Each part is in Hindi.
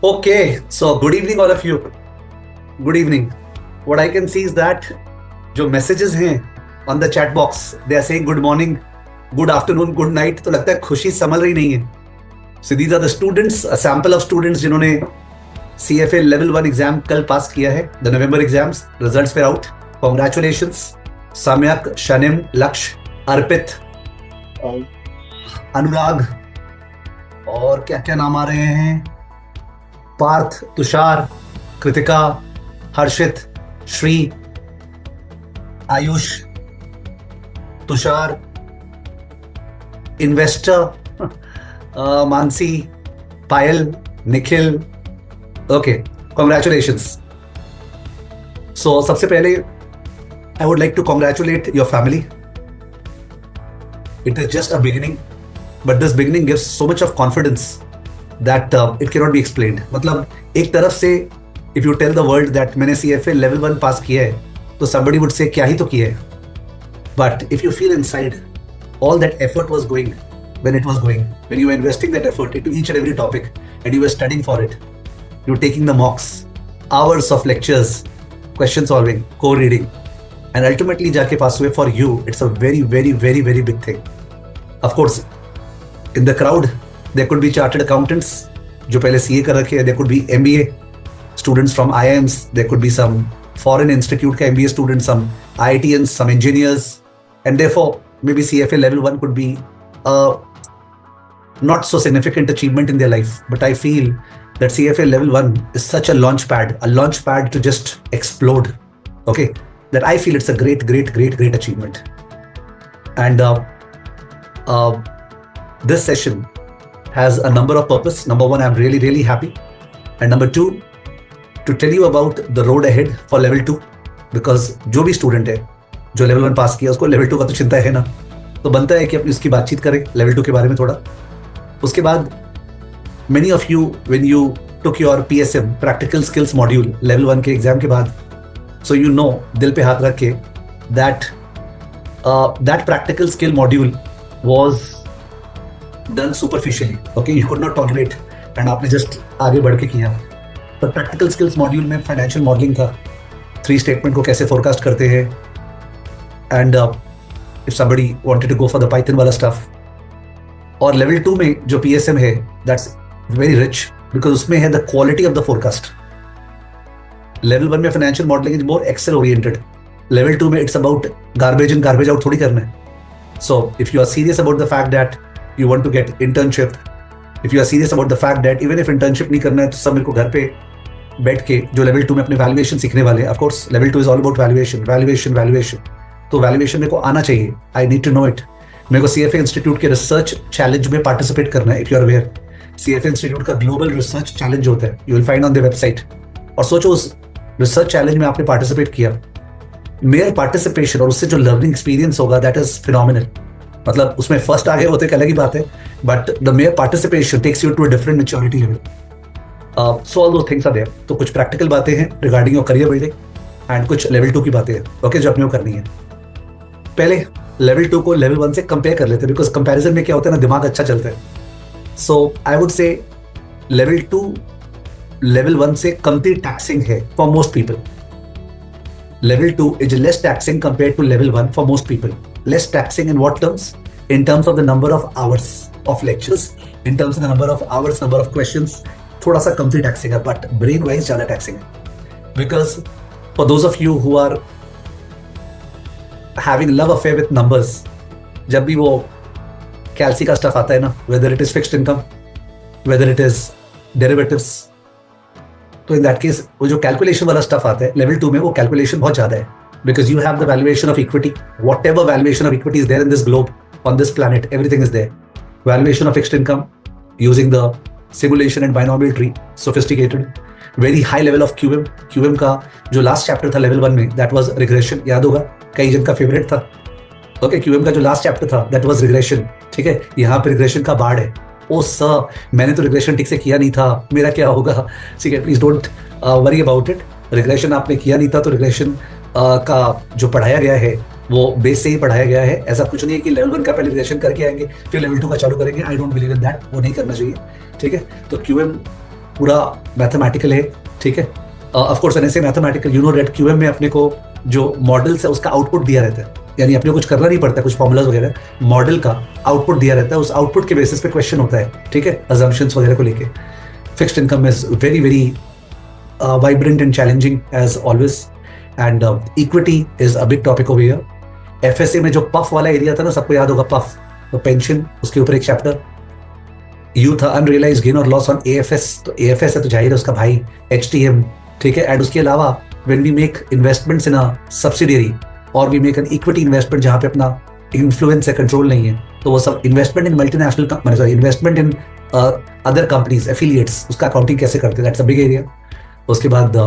Okay, so good evening, all of you. Good evening. What I can see is that जो messages हैं on the chat box, they are saying good morning, good afternoon, good night. तो लगता है खुशी संभल रही नहीं है. So these are the students, a sample of students जिन्होंने CFA Level 1 एग्जाम कल पास किया है. The November exams, results were out. Congratulations. Samyak, Shanim, Laksh, Arpit, अनुराग और क्या क्या नाम आ रहे हैं, Parth, Tushar, Kritika, Harshit, Shri, Ayush, Tushar, investor, Mansi, Payal, Nikhil. Okay, congratulations. So सबसे पहले I would like to congratulate your family. It is just a beginning, but this beginning gives so much of confidence that it cannot be explained. मतलब एक तरफ से if you tell the world that मैंने CFA Level 1 पास किया है, तो somebody would say क्या ही तो किया है. But if you feel inside, all that effort was going, when you were investing that effort into each and every topic, and you were studying for it, you were taking the mocks, hours of lectures, question solving, co-reading, and ultimately जाके पास हुए. For you, it's a very, very, very, very big thing. Of course, in the crowd, there could be chartered accountants जो पहले CA कर रखे हैं. There could be MBA students from IIMs. There could be some foreign institute का MBA students, some IITians, some engineers, and therefore maybe CFA Level 1 could be a not so significant achievement in their life. But I feel that CFA Level 1 is such a launch pad to just explode. Okay, that I feel it's a great, great, great, great achievement. And this session has a number of purpose. Number one, I'm really, really happy. And number two, to tell you about the road ahead for level 2. Because जो भी student है जो level 1 पास किया उसको level 2 का तो चिंता है ना, तो बनता है कि अपनी उसकी बातचीत करें level 2 के बारे में थोड़ा. उसके बाद many of you when you took your PSM practical skills module level 1 के एग्जाम के बाद, so you know, दिल पे हाथ रख के that that practical skill module was done superficially. Okay, you could not tolerate and आपने just आगे बढ़ के किया. तो practical skills module में financial modeling था, 3 statement को कैसे forecast करते हैं, and if somebody wanted to go for the Python वाला stuff. और level 2 में जो PSM है, that's very rich because उसमें है the quality of the forecast. Level 1 में financial modeling is more Excel oriented. Level 2 में it's about garbage in garbage out थोड़ी करना है. So if you are serious about the fact that you want to get internship, if you are serious about the fact that even if internship नहीं करना है तो सब मेरे को घर पे बैठ के जो level 2 में अपने valuation सीखने वाले हैं. Of course level 2 is all about valuation. तो valuation मेरे को आना चाहिए. I need to know it. मेरे को CFA Institute के research challenge में participate करना है. If you are aware, CFA Institute का global research challenge होता है. You will find on their website. और सोचो उस research challenge में आपने participate किया. मेयर पार्टिसिपेशन और उससे जो लर्निंग एक्सपीरियंस होगा दैट इज फिनोमिनल. मतलब उसमें फर्स्ट आगे होते अलग ही बात है, but the major participation takes you to a different maturity level. So all those things are there. तो कुछ प्रैक्टिकल बातें हैं regarding your career building and कुछ लेवल 2 की बातें हैं. ओके, जो अपने को करनी है. पहले लेवल 2 को लेवल 1 से कंपेयर कर लेते हैं, बिकॉज कंपैरिजन में क्या होता है ना, दिमाग अच्छा चलता है. So I would say level 2 level 1 से कमती टैक्सिंग है for most people. Level 2 is less taxing compared to level 1 for most people. Less taxing in what terms? In terms of the number of hours of lectures, in terms of the number of hours, number of questions, थोड़ा सा कम taxing है, but brain wise ज़्यादा taxing है. Because for those of you who are having love affair with numbers, जब भी वो कैल्सी का stuff आता है ना, whether it is fixed income, whether it is derivatives, तो इन दैट केस वो जो कैलकुलेशन वाला स्टफ आता है लेवल 2 में, वो कैलकुलेशन बहुत ज्यादा है. Because you have the valuation of equity, whatever valuation of equity is there in this globe, on this planet, everything is there. Valuation of fixed income using the simulation and binomial tree, sophisticated, very high level of QM का जो लास्ट चैप्टर था लेवल 1 में, दैट वाज रिग्रेशन. याद होगा, कई जन का फेवरेट था. ओके, क्यूएम का जो लास्ट चैप्टर था दैट वाज रिग्रेशन. ठीक है, यहाँ पे रिग्रेशन का बाढ़ है. ओ सर, मैंने तो रिग्रेशन ठीक से किया नहीं था, मेरा क्या होगा. ठीक है, please don't worry about it. Regression आपने किया नहीं था तो रिग्रेशन का जो पढ़ाया गया है वो बेस से ही पढ़ाया गया है. ऐसा कुछ नहीं है कि लेवल 1 का पहले रिग्रेशन करके आएंगे फिर लेवल 2 का चालू करेंगे. I don't believe in that, वो नहीं करना चाहिए. ठीक है, तो क्यूएम पूरा मैथमेटिकल है, ठीक है। ऑफ कोर्स ऐसे mathematical, you know that QM में अपने को जो मॉडल्स है उसका आउटपुट दिया रहता है, यानी अपने को कुछ करना नहीं पड़ता, कुछ फॉर्मूलाज वगैरह, मॉडल का आउटपुट दिया रहता है, उस आउटपुट के बेसिस पे क्वेश्चन होता है, ठीक है, अजम्पशंस वगैरह को लेके। Fixed income is very very vibrant and challenging as always, and equity is a big topic over here. FSA में जो पफ वाला एरिया था ना, सबको याद होगा पफ, तो पेंशन, उसके ऊपर एक चैप्टर, यू था अनरियलाइज गेन और लॉस ऑन एएफएस, तो एएफएस है तो जाहिर है उसका भाई एचटीएम, ठीक है। एंड उसके अलावा when we make investments in a subsidiary और we make an equity investment जहां पे अपना इन्फ्लुएंस है, कंट्रोल नहीं है, तो वो सब investment in multinational, sorry investment in other companies affiliates, उसका अकाउंटिंग कैसे करते हैं, दैट्स अ बिग एरिया। उसके बाद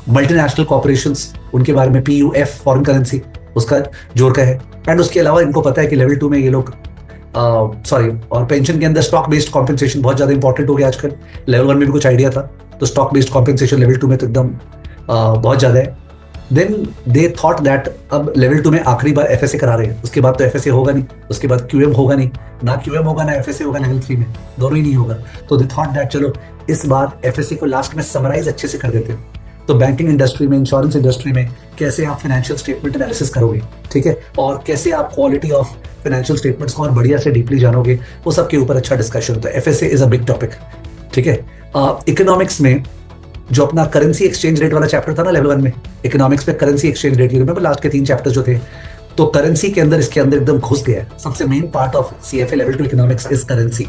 मल्टीनेशनल कॉर्पोरेशंस, उनके बारे में पीयूएफ फॉरेन करेंसी, उसका जोर का है। एंड उसके अलावा इनको पता है कि लेवल 2 में ये लोग और पेंशन के अंदर स्टॉक बेस्ड कॉम्पेंसेशन बहुत ज्यादा इंपॉर्टेंट हो गया आजकल। लेवल 1 में भी कुछ आइडिया था, तो स्टॉक बेस्ड कॉम्पेंसेशन लेवल 2 में तो एकदम बहुत ज्यादा है। देन दे थॉट दैट अब लेवल 2 में आखिरी बार एफएसए करा रहे हैं, उसके बाद तो एफएसए होगा नहीं, उसके बाद क्यूएम होगा नहीं, ना क्यूएम होगा ना एफएसए होगा लेवल 3 में, दोनों ही नहीं होगा। तो दे थॉट दैट चलो इस बार एफएसए को लास्ट में समराइज अच्छे से कर देते हैं। तो बैंकिंग इंडस्ट्री में, इंश्योरेंस इंडस्ट्री में कैसे आप फाइनेंशियल स्टेटमेंट एनालिसिस करोगे, ठीक है, और कैसे आप क्वालिटी ऑफ फाइनेंशियल स्टेटमेंट्स को और बढ़िया से डीपली जानोगे, वो सब के ऊपर अच्छा डिस्कशन होता है। FSA is a big topic, ठीक है। इकोनॉमिक्स में जो अपना करेंसी एक्सचेंज रेट वाला चैप्टर था ना लेवल 1 में, इकोनॉमिक्स में currency exchange rate, remember last के 3 चैप्टर जो थे, तो करेंसी के अंदर इसके अंदर एकदम घुस गया है। सबसे main part of CFA level 2 economics is currency.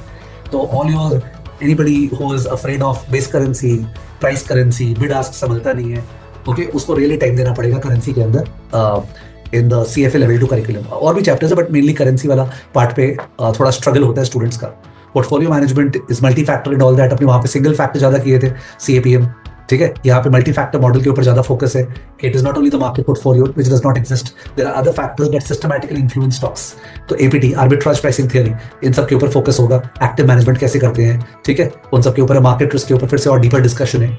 तो all your anybody who is afraid of base currency, price currency, bid ask समझता नहीं है, ओके, उसको रियली टाइम देना पड़ेगा करेंसी के अंदर in the CFA level 2 curriculum. और भी चैप्टर्स है बट मेनली करेंसी वाला पार्ट पे थोड़ा स्ट्रगल होता है स्टूडेंट्स का। Portfolio management is multi factor and all that, अपने वहाँ पे सिंगल फैक्टर ज्यादा किए थे सीएपीएम, ठीक है। यहाँ पे मल्टी फैक्टर मॉडल के ऊपर ज्यादा फोकस है कि it is not only the market portfolio which does not exist, there are other factors that systematically influence stocks. तो एपीटी, आर्बिट्राज प्राइसिंग थियरी, इन सब के ऊपर फोकस होगा। एक्टिव मैनेजमेंट कैसे करते हैं, ठीक है, उन सब के ऊपर। मार्केट रिस्क के ऊपर फिर से और डीपर डिस्कशन है।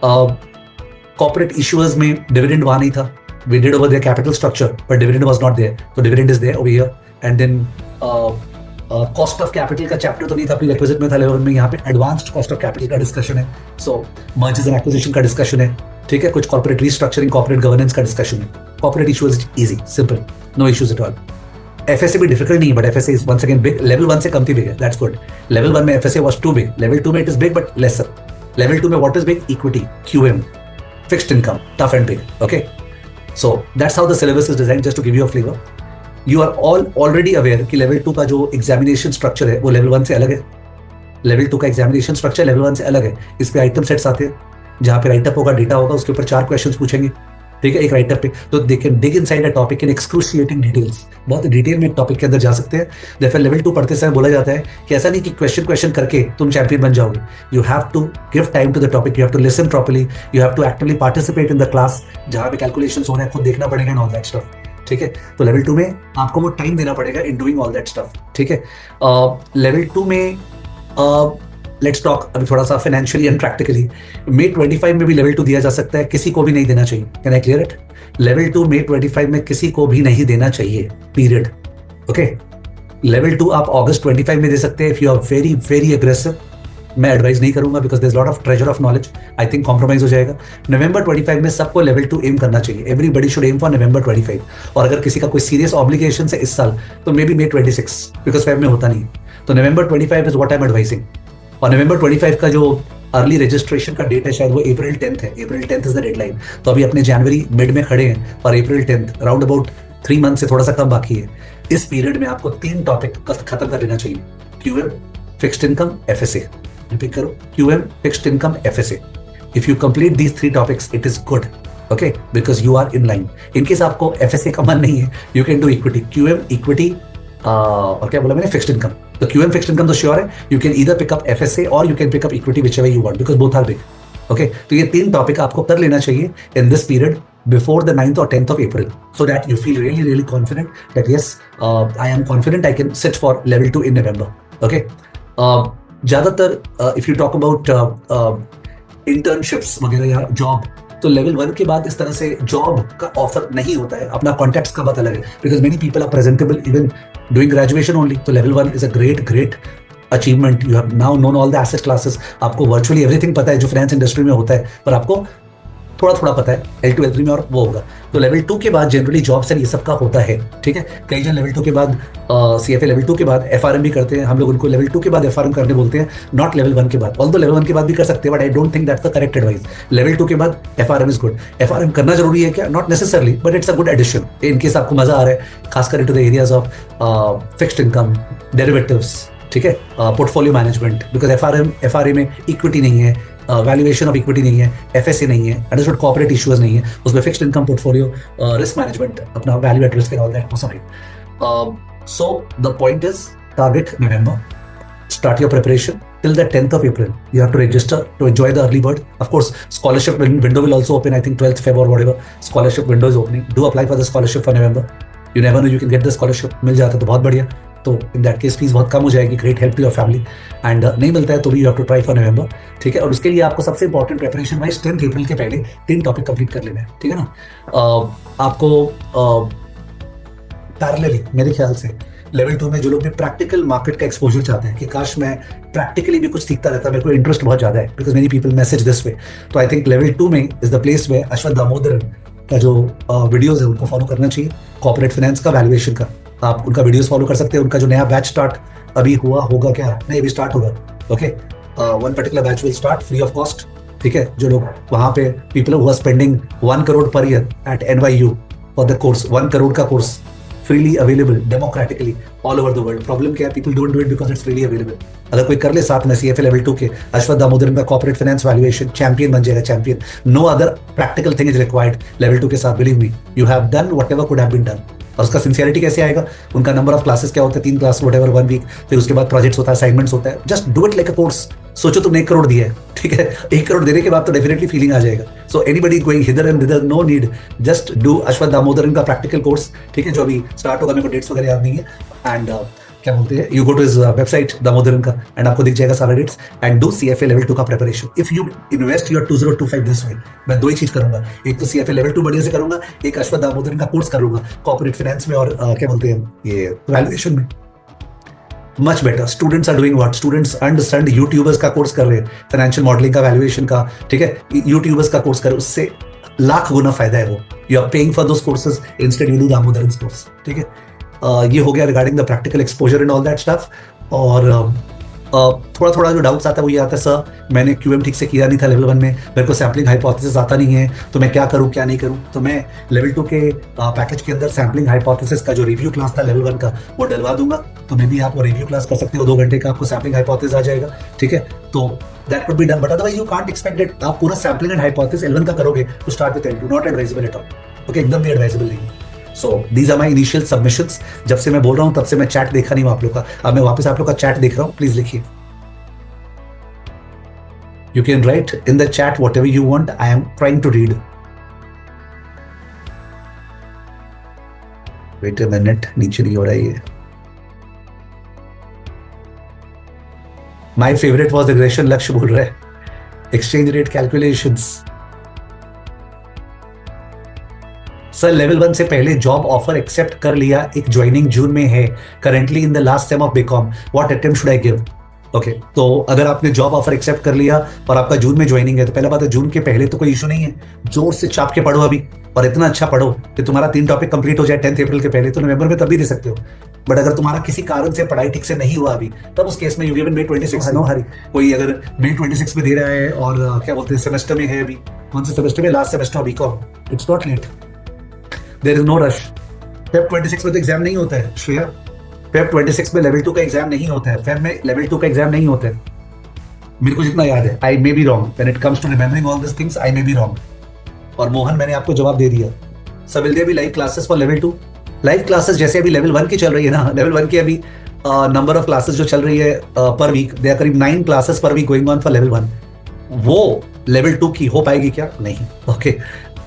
कॉर्पोरेट इश्यूअर्स में डिविडेंड वहां नहीं था, we did over their capital structure but dividend was not there, so dividend is there over here. And then cost of capital का chapter तो नहीं था, prerequisite में था लेवल में, यहाँ पे advanced cost of capital का discussion है, so mergers and acquisition का discussion है, ठीक है, कुछ corporate restructuring, corporate governance का discussion है। corporate issues easy, simple, no issues at all। FSA भी difficult नहीं है, but FSA is once again big, level 1 से कम थी big है, that's good। level 1 में FSA was too big, level 2 में it is big but lesser। level 2 में what is big? Equity, QM, fixed income, tough and big, okay। So that's how the syllabus is designed, just to give you a flavor. You are all already aware कि level 2 का जो examination structure है वो level 1 से अलग है। level 2 का examination structure level 1 से अलग है। इस पे item sets आते हैं, जहाँ पे write up होगा, data होगा, उसके ऊपर 4 questions पूछेंगे, ठीक है, एक राइट अप पे। तो they can dig inside a topic in excruciating details, बहुत डिटेल में टॉपिक के अंदर जा सकते हैं। जैसे लेवल 2 पढ़ते समय बोला जाता है कि ऐसा नहीं कि क्वेश्चन करके तुम चैंपियन बन जाओगे। You have to give time to the topic, you have to listen properly, you have to actively participate in the class, जहाँ पे कैलकुलेशंस हो रहे हैं खुद देखना पड़ेगा एंड ऑल दैट स्टफ, ठीक है। तो लेवल 2 में आपको वो टाइम देना पड़ेगा in doing all that stuff, ठीक है। लेवल 2 में लेट्स टॉक अभी थोड़ा सा फाइनेंशियली एंड प्रैक्टिकली। मे 25 में भी लेवल 2 दिया जा सकता है, किसी को भी नहीं देना चाहिए। Can I clear it? Level 2 मे 25 में किसी को भी नहीं देना चाहिए, पीरियड, ओके। लेवल 2 आप अगस्त 25 में दे सकते हैं if you are very very aggressive. मैं एडवाइस नहीं करूंगा because there is lot of treasure of knowledge, I think compromise हो जाएगा। नवंबर 25 में सबको लेवल 2 एम करना चाहिए, एवरीबडी शुड एम फॉर नवंबर 25। और अगर किसी का कोई सीरियस ऑब्लिगेशन है इस साल तो may be may 26, because Feb में होता नहीं। तो नवंबर 25 is what I am advising. और नवंबर 25 का जो अर्ली रजिस्ट्रेशन का डेट है शायद वो अप्रैल 10 है, अप्रैल 10 इज द डेडलाइन। तो अभी अपने जनवरी मिड में खड़े हैं और अप्रैल 10 राउंड अबाउट 3 मंथ से थोड़ा सा कम बाकी है। इस पीरियड में आपको 3 टॉपिक खत्म कर लेना चाहिए, QM, fixed income, FSA. Repeat करो, QM, fixed income, FSA. If you complete these 3 topics it is good, okay, because you are in line. In case आपको एफएसए का मन नहीं है, you can do equity, QM, equity और क्या बोला मैंने, फिक्स्ड इनकम। तो क्यूएम फिक्स्ड इनकम तो श्योर है, you can either pick up FSA और you can pick up equity, whichever you want, because both are big, okay. तो ये 3 टॉपिक आपको कर लेना चाहिए in this period before the 9th or 10th of April, so that you feel really really confident that yes, I am confident I can sit for level 2 in November, okay। ज्यादातर if you talk about internships वगैरह या जॉब, तो लेवल 1 के बाद इस तरह से जॉब का ऑफर नहीं होता है। अपना कॉन्टेक्स्ट का बात अलग है, because many people are presentable even doing graduation only. तो level 1 is a great achievement, you have now known all the asset classes, आपको वर्चुअली एवरीथिंग पता है जो फाइनेंस इंडस्ट्री में होता है, पर आपको थोड़ा थोड़ा पता है L2 L3 में, और वो होगा। तो लेवल 2 के बाद जनरली जॉब से ये सब का होता है, ठीक है। कई जन लेवल 2 के बाद CFA लेवल 2 के बाद FRM भी करते हैं, हम लोग उनको लेवल 2 के बाद FRM करने बोलते हैं, नॉट लेवल 1 के बाद। ऑल्दो लेवल 1 के बाद भी कर सकते हैं, but I don't think that's the correct advice. Level 2 के बाद FRM इज गुड। FRM करना जरूरी है क्या? Not necessarily, but it's a good addition in case आपको मजा आ रहा है, खासकर into the areas of fixed income, derivatives, ठीक है, पोर्टफोलियो मैनेजमेंट, बिकॉज FRA में इक्विटी नहीं है, वैल्यूएशन ऑफ इक्विटी नहीं है, FSA नहीं है, अंडरस्टूड कॉर्पोरेट इश्यूज नहीं है, उसमें fixed income portfolio, risk management, अपना value at risk and all that, वो सब है। So the point is target November, start your preparation till the 10th of April. You have to register to enjoy the early bird. Of course, scholarship window will also open, I think 12th Feb or whatever. Scholarship window is opening. Do apply for the scholarship for November. You never know, you can get the scholarship. मिल जाता है तो बहुत बढ़िया, तो इन दैट केस फीस बहुत कम हो जाएगी, great help to your family. And नहीं मिलता है तो भी you have to try for November, ठीक है। और उसके लिए आपको सबसे इंपॉर्टेंट प्रिपरेशन वाइज 10 अप्रैल के पहले 3 टॉपिक कंप्लीट कर लेना है, ठीक है ना। आपको पैरेलली मेरे ख्याल से लेवल 2 में जो लोग भी प्रैक्टिकल मार्केट का एक्सपोजर चाहते हैं कि काश मैं प्रैक्टिकली भी कुछ सीखता रहता, मेरे को इंटरेस्ट बहुत ज्यादा है, because many people message this way, तो आई थिंक लेवल 2 में इज द प्लेस में अश्वथ दामोदरन का जो वीडियोस है उनको फॉलो करना चाहिए। कॉर्पोरेट फाइनेंस का, वैल्यूएशन का, आप उनका वीडियोस फॉलो कर सकते हैं। उनका जो नया बैच स्टार्ट अभी हुआ होगा, क्या नहीं अभी स्टार्ट होगा, okay, one particular batch will start free of cost, ठीक है। जो लोग वहां पे people who are spending 1 crore per year at NYU for the course, 1 crore का course freely available democratically all over the world. Problem क्या है? People don't do it because it's freely available. अगर कोई कर ले साथ में CFA लेवल 2 के अश्वथ दामोदरन का कॉर्पोरेट फाइनेंस वैल्यूएशन, चैंपियन बन जाएगा, champion. No other practical thing is required level 2 के साथ, believe me, you have done whatever could have been done. और उसका सिंसियरिटी कैसे आएगा? उनका नंबर ऑफ क्लासेस क्या होता है, 3 क्लास व्हाटएवर 1 वीक, फिर उसके बाद प्रोजेक्ट्स होता है, असाइनमेंट्स होता है, just do it like a course. सोचो तुमने 1 करोड़ दिया है, ठीक है, 1 करोड़ देने के बाद तो डेफिनेटली फीलिंग आ जाएगा। So anybody going hither and thither, no need, just do Ashwath Damodaran का प्रैक्टिकल कोर्स, ठीक है, जो अभी स्टार्ट होगा, मेरे को डेट्स वगैरह याद नहीं है। एंड क्या बोलते हैं, you go to his website Damodaran का एंड आपको दिख जाएगा सारा dates, and do CFA level 2 का प्रिपरेशन। If you invest your 2025 this way, मैं 2 ही चीज करूंगा, एक तो CFA लेवल 2 बढ़िया से करूंगा, एक अश्वथ दामोदरन का कोर्स करूंगा कॉर्पोरेट फाइनेंस में और क्या बोलते हैं ये वैल्यूएशन में। Much better. Students are doing what? Students understand, YouTubers का कोर्स कर रहे हैं, फाइनेंशियल मॉडलिंग का, वैल्यूएशन का, ठीक है, यूट्यूबर्स का कोर्स कर रहे हैं, उससे लाख गुना फायदा है वो। You are paying for those courses, instead you do Damodaran course, ठीक है। ये हो गया regarding the practical exposure and all that stuff. और थोड़ा थोड़ा जो डाउट्स आता है वो ये आता है, सर मैंने QM ठीक से किया नहीं था लेवल 1 में, मेरे को सैम्पलिंग हाइपोथेसिस आता नहीं है, तो मैं क्या करूं क्या नहीं करूं। तो मैं लेवल 2 के पैकेज के अंदर सैम्पलिंग हाइपोथेसिस का जो रिव्यू क्लास था लेवल 1 का वो डलवा दूंगा, तो मे भी आप वो रिव्यू क्लास कर सकते हो, 2 घंटे का, आपको सैम्पलिंग हाइपोथेसिस आ जाएगा, ठीक है। तो that could be done, but otherwise you can't expect it. आप पूरा सैम्पलिंग एंड हाइपोथेसिस L1 का करोगे तो start with L2, not advisable at all, okay, एकदम भी एडवाइजेबल नहीं है। So these are my initial submissions. जब से मैं बोल रहा हूँ तब से मैं चैट देखा नहीं हूँ आप लोग का, अब मैं वापस आप लोग का चैट देख रहा हूँ, प्लीज लिखिए। You can write in the chat whatever you want. I am trying to read. Wait a minute, नीचे नहीं हो रहा है ये। My favorite was regression, लक्ष्य बोल रहा है। Exchange rate calculations. Sir level 1 से पहले जॉब ऑफर एक्सेप्ट कर लिया, एक ज्वाइनिंग जून में है, currently in the last sem of BCom, what attempt should I give? Okay, तो अगर आपने जॉब ऑफर एक्सेप्ट कर लिया और आपका जून में ज्वाइनिंग है, तो पहला बात है जून के पहले तो कोई इशू नहीं है, जोर से चाप के पढ़ो अभी, और इतना अच्छा पढ़ो कि तुम्हारा 3 टॉपिक कंप्लीट हो जाए 10 अप्रैल के पहले, तो नवंबर में तब भी दे सकते हो। बट अगर तुम्हारा किसी कारण से पढ़ाई ठीक से नहीं हुआ अभी, तब उस केस में you given May 26, no hurry. कोई अगर May 26 में दे रहा है और क्या बोलते हैं सेमेस्टर में है, अभी कौन से सेमेस्टर में, last semester of BCom, it's not late, there is no rush. Feb 26 में तो एग्जाम नहीं होता है श्रेया, Feb 26 में लेवल 2 का एग्जाम नहीं होता है, Feb में लेवल 2 का एग्जाम नहीं होता है, मेरे को जितना याद है। I may be wrong when it comes to remembering all this things, I may be wrong. और मोहन मैंने आपको जवाब दे दिया। Sir will there be live classes for level 2? Live classes जैसे अभी लेवल 1 की चल रही है ना, लेवल 1 की अभी नंबर ऑफ क्लासेस जो चल रही है पर वीक, दे आर करीब 9 classes per week going on for level 1। वो लेवल 2 की हो पाएगी क्या? नहीं, ओके,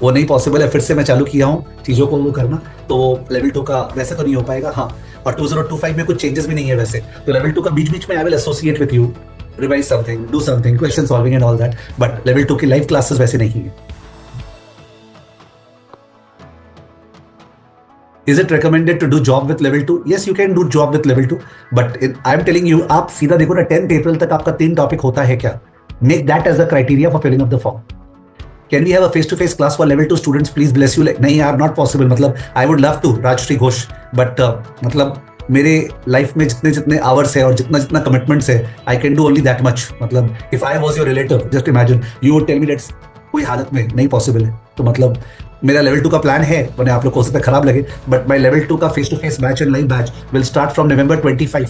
वो नहीं पॉसिबल है। फिर से मैं चालू किया हूँ चीजों को वो करना, तो लेवल 2 का वैसे तो नहीं हो पाएगा। हाँ, और 2025 में कुछ चेंजेस भी नहीं है वैसे, तो लेवल 2 का बीच बीच में I will associate with you, revise something, do something, question solving and all that, but level 2 की लाइव क्लासेस वैसे नहीं है। Is it recommended to do job with level 2? Yes, you can do job with level 2, but I'm telling you, आप सीधा देखो ना 10th April तक आपका 3 टॉपिक होता है क्या? Make that as a criteria for filling up the form. Can we have a face-to-face class for level 2 students? Please bless you. नहीं यार, not possible. मतलब I would love to, Rajshri Ghosh, but मतलब मेरे लाइफ में जितने जितने आवर्स है और जितना जितना कमिटमेंट्स है, I can do only that much. मतलब if I was your relative, just imagine, you would tell me that कोई हालत में नहीं पॉसिबल है. तो मतलब मेरा लेवल 2 का प्लान है, मैंने आप लोग को हो सकता है खराब लगे, बट माई लेवल 2 का face to face batch and live batch will start from November 25.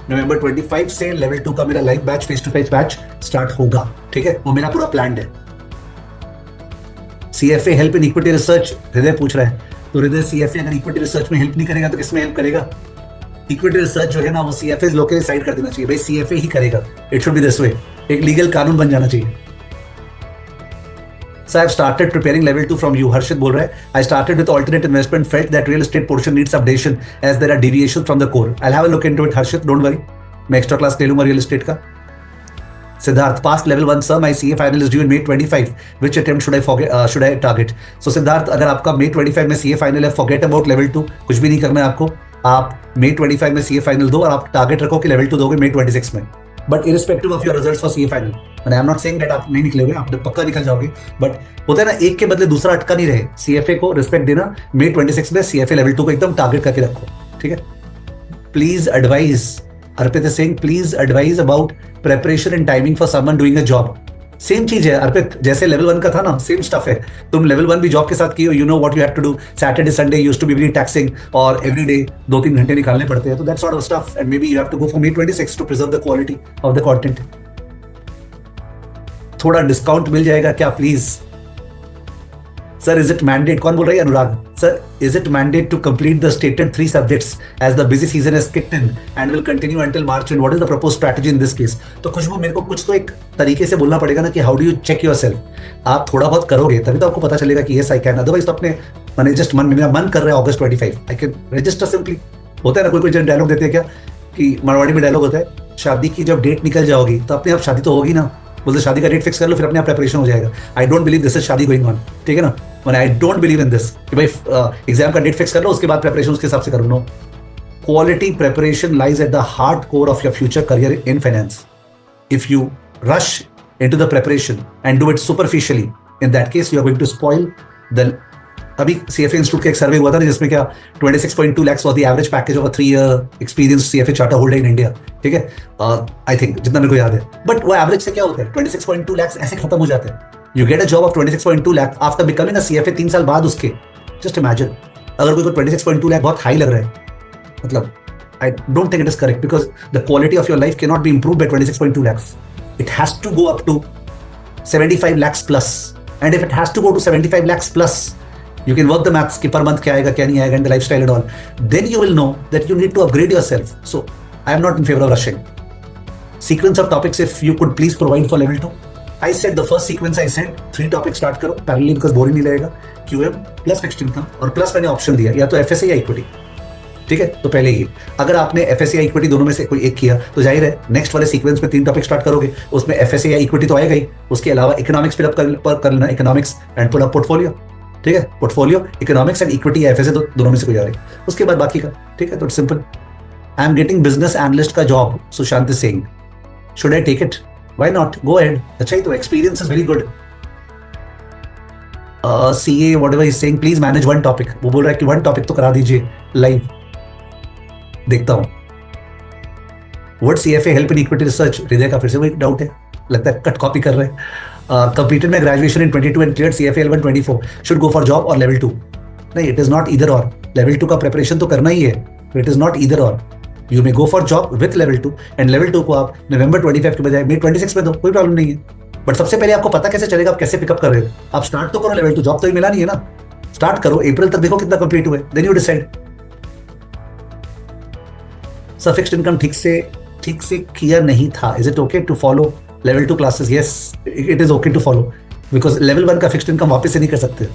November 25 से लेवल 2 का मेरा live batch face to face batch start होगा. ठीक है, वो मेरा पूरा प्लान है. CFA help in equity research, Hriday पूछ रहा है. तो हृदय, CFA अगर इक्विटी रिसर्च में हेल्प नहीं करेगा तो किसमें हेल्प करेगा? इक्विटी रिसर्च जो है ना, वो CFA लोग के साइड कर देना चाहिए. भाई CFA ही करेगा. It should be this way. एक लीगल कानून बन जाना चाहिए. So I've started preparing level 2 from you. Harshit बोल रहा है, I started with alternate investment, felt that real estate portion needs updation as there are deviations from the core. I'll have a look into it, Harshit, don't worry. मैं extra class ले लूँगा real estate का. Siddharth, past level 1 sir, my CA final is due in May 25. Which attempt should I target? So Siddharth, अगर आपका May 25 में CA final है, forget about level 2. कुछ भी नहीं करना है आपको. आप May 25 में CA final दो और आप target रखो कि level 2 दोगे May 26 में. But irrespective of your results for CA final, and I am not saying that आप नहीं निकलोगे, आप पक्का निकल जाओगे, बट होता है ना, एक के बदले दूसरा अटका नहीं रहे. CFA को रिस्पेक्ट देना. May 26 में CFA लेवल 2 को एकदम टारगेट करके रखो. ठीक है. Please advise, Arpit is saying please advise about preparation and timing for someone doing a job. Same चीज है अर्पित, जैसे लेवल 1 का था ना, सेम स्टफ है. तुम लेवल 1 भी जॉब के साथ किए हो, you know what you have to do. Saturday Sunday used to be very taxing और एवरी डे 2-3 घंटे निकालने पड़ते हैं. तो that sort of stuff, and may be you have to go for May 26 to preserve the quality of the content. थोड़ा डिस्काउंट मिल जाएगा क्या please? Sir, is it mandate, कौन बोल रहा है? Anurag. Sir, is it mandate to complete the stated 3 subjects as the busy season has kicked in and will continue until March, and what is the proposed strategy in this case? तो खुशबू, मेरे को कुछ तो एक तरीके से बोलना पड़ेगा ना कि how do you check yourself. आप थोड़ा बहुत करोगे तभी तो आपको पता चलेगा कि यस आई कैन. अदरवाइज तो अपने मैंने जस्ट मेरा मन कर रहा है August 25 I can register simply. होता है ना, कोई डायलॉग देते हैं क्या कि मारवाड़ी में डायलॉग होता है, शादी की जब डेट निकल जाओगी तो अपने आप शादी तो होगी ना. बोलते शादी का डेट फिक्स कर लो, फिर अपने आप प्रेपरेशन हो जाएगा. I don't believe this is शादी गोइंग ऑन. ठीक है ना, मैंने I don't believe in this कि भाई एग्जाम का डेट फिक्स कर लो, उसके बाद प्रेपरेशन उसके हिसाब से करो. No, quality preparation lies at the hard core of your future career in finance. If you rush into the preparation and do it superficially, in that case you are going to spoil the. अभी CFA इंस्टीट्यूट का एक सर्वे हुआ था ना, जिसमें क्या 26.2 lakhs was the average package of a 3-year experienced CFA charter holder in India. ठीक है, आई थिंक जितना मेरे को याद है. बट वो एवरेज से क्या होता है, 26.2 lakhs ऐसे खत्म हो जाते हैं. You get a job of 26.2 lakh after becoming a CFA 3 साल बाद उसके. जस्ट इमेजिन, अगर कोई को 26.2 lakh बहुत हाई लग रहा है, मतलब I don't think it is correct, because the quality of your life can not be improve by 26.2 lakhs. It has to go up to 75 lakhs plus, and if it has to go to 75 lakhs plus, you can work the maths कि per month क्या आएगा क्या नहीं आएगा, and the lifestyle and all. Then you will know that you need to upgrade yourself. So I am not in favor of rushing. Sequence of topics, if you could please provide for level 2. I said the first sequence, I said 3 topics start करो parallelly because boring नहीं लगेगा. QM plus fixed income और plus मैंने ऑप्शन दिया या तो FSA या इक्विटी. ठीक है, तो पहले ही अगर आपने FSA या इक्विटी दोनों में से कोई एक किया तो जाहिर है नेक्स्ट वाले सीक्वेंस में 3 टॉपिक स्टार्ट करोगे, उसमें FSA या इक्विटी तो आएगा ही. उसके अलावा इकोनॉमिक्स फिर कर लेना, economics and pull up portfolio. ठीक है, पोर्टफोलियो, इकोनॉमिक्स एंड इक्विटी या FSA दोनों में से कोई आ रही है. उसके बाद बाकी का. ठीक है, तो simple. I am getting business analyst का job, Sushant is saying should I take it, why not, go ahead. अच्छा ही तो, experience is very good. CA whatever he is saying, please manage 1 topic. वो बोल रहा है कि 1 टॉपिक तो करा दीजिए लाइव. देखता हूं. Word CFA help in equity research, हृदय का फिर से वही डाउट है, लगता है कट कॉपी कर रहे हैं. Completed my graduation in 22 and cleared CFA L1 24. Should go for job or level 2? नहीं, it is not either or. Level 2 का preparation तो करना ही है. So it is not either or. You may go for job with level 2 and level 2 को आप November 25 के बजाय May 26 में दो, कोई प्रॉब्लम नहीं है. बट सबसे पहले आपको पता कैसे चलेगा आप कैसे पिकअप कर रहे हो. आप स्टार्ट तो करो लेवल 2, जॉब तो ही मिला नहीं है ना. स्टार्ट करो, अप्रैल तक देखो कितना कंप्लीट हुए, then you decide. Sir, fixed income ठीक से किया नहीं था. Is it okay to follow level 2 classes? Yes, it is okay to follow, because level 1 का फिक्स्ड इनकम वापस से नहीं कर सकते.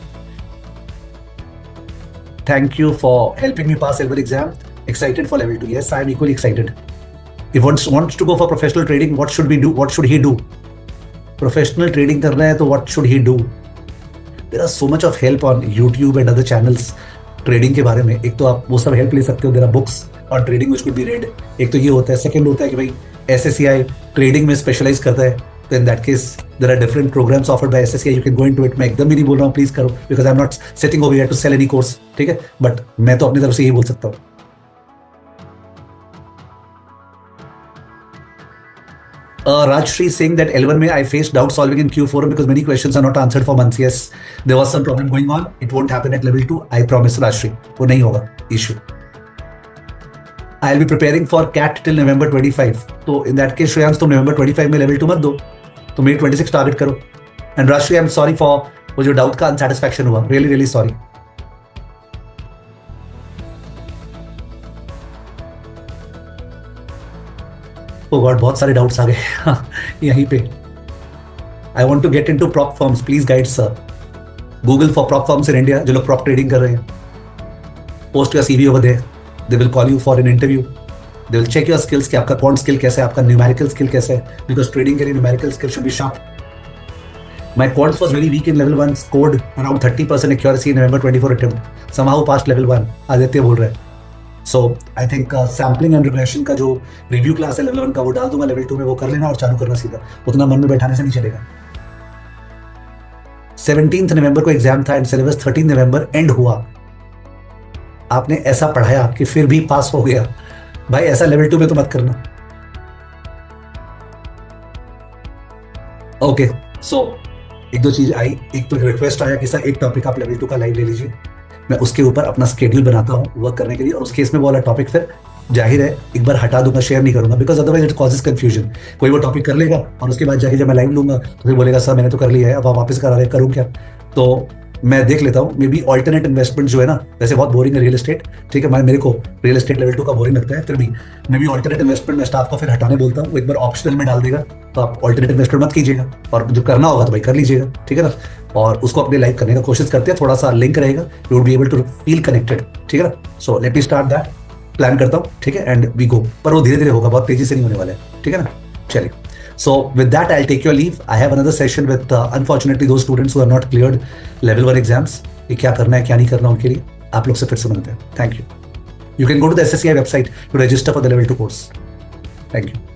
Thank you for helping me pass एलवर exam. Excited for level 2. Yes, I am equally excited. If wants to go for professional trading, what should we do? What should he do? Professional trading करना है तो what should he do? There are so much of help on YouTube and other channels. Trading के बारे में, एक तो आप वो सब हेल्प ले सकते हो, देयर आर बुक्स और trading which could be red. एक तो ये होता है। सेकंड होता है कि भाई SSCI ट्रेडिंग में स्पेशलाइज करता है, तो in that case there are different programmes offered by SSCI, you can go into it. मैं एकदम ही नहीं बोल रहा हूँ प्लीज करो, because I am not sitting over here to sell any course, ठीक है, बट मैं तो अपनी तरफ से यही बोल सकता हूँ। Rajshri saying that L1 में I faced doubt solving in Q4 because many questions are not answered for months. Yes, there was some problem going on. It won't happen at level 2. I promise, Rajshri. वो नहीं होगा issue. I'll be preparing for CAT till November 25. तो in that case, श्रेयांश तुम November 25 में level 2 मत दो, तो May 26 टारगेट करो. And Rajshri, I'm sorry for वो जो डाउट का अनसेटिस्फैक्शन हुआ. Really, really sorry. Oh God, बहुत सारे डाउट्स आ गए यहीं पे। I want to get in to prop firms, please guide sir. Google for prop firms in India, जो लोग प्रॉप ट्रेडिंग कर रहे हैं, post your CV over there, they will call you for an interview, they will check your skills कि आपका क्वांट स्किल कैसा है, आपका न्यूमेरिकल स्किल कैसा है, बिकॉज ट्रेडिंग के लिए numerical skill should be sharp. My quants was very weak in level 1, scored around 30% accuracy in November 24 attempt, somehow passed level 1, Aditya बोल रहे हैं। So I think sampling and regression का जो रिव्यू क्लास है level 1 का, वो डाल दूंगा level 2 में, वो कर लेना और चालू करना सीधा, उतना मन में बैठाने से नहीं चलेगा। 17 नवंबर को एग्जाम था एंड सिलेबस 13 नवंबर एंड हुआ। आपने ऐसा पढ़ाया कि फिर भी पास हो गया, भाई ऐसा level 2 में तो मत करना। ओके, सो एक दो चीज आई, एक तो रिक्वेस्ट आया कि सर एक टॉपिक आप level 2 का लाइव ले लीजिए, मैं उसके ऊपर अपना स्केड्यूल बनाता हूँ वर्क करने के लिए, और उस केस में वो वाला टॉपिक फिर जाहिर है एक बार हटा दूंगा, शेयर नहीं करूंगा, because otherwise it causes confusion. कोई वो टॉपिक कर लेगा और उसके बाद जाके जब मैं लाइव लूंगा तो फिर बोलेगा सर मैंने तो कर लिया है, अब आप वापस करा रहे, करूँ क्या? तो मैं देख लेता हूँ, मे बी ऑल्टरनेट इन्वेस्टमेंट जो है ना, वैसे बहुत बोरिंग है रियल एस्टेट, ठीक है, मेरे को रियल एस्टेट level 2 का बोरिंग लगता है, फिर भी मे बी ऑल्टरनेट इन्वेस्टमेंट में स्टाफ को फिर हटाने बोलता हूँ, वो एक बार ऑप्शनल में डाल देगा, तो आप ऑल्टरनेट इन्वेस्टमेंट मत कीजिएगा, और जो करना होगा तो भाई कर लीजिएगा, ठीक है ना, और उसको अपने लाइव करने का कोशिश करते हैं, थोड़ा सा लिंक रहेगा, you would be able to feel connected, ठीक है ना। So let me start that, plan करता हूँ, ठीक है, एंड वी गो, पर वो धीरे धीरे होगा, बहुत तेजी से नहीं होने वाला है, ठीक है ना। चलिए, so with that I'll take your leave. I have another session with unfortunately those students who are not cleared level 1 exams. ये क्या करना है क्या नहीं करना उनके लिए, आप लोग से फिर से मिलते हैं। Thank you. You can go to the SSCI website to register for the level 2 course. Thank you.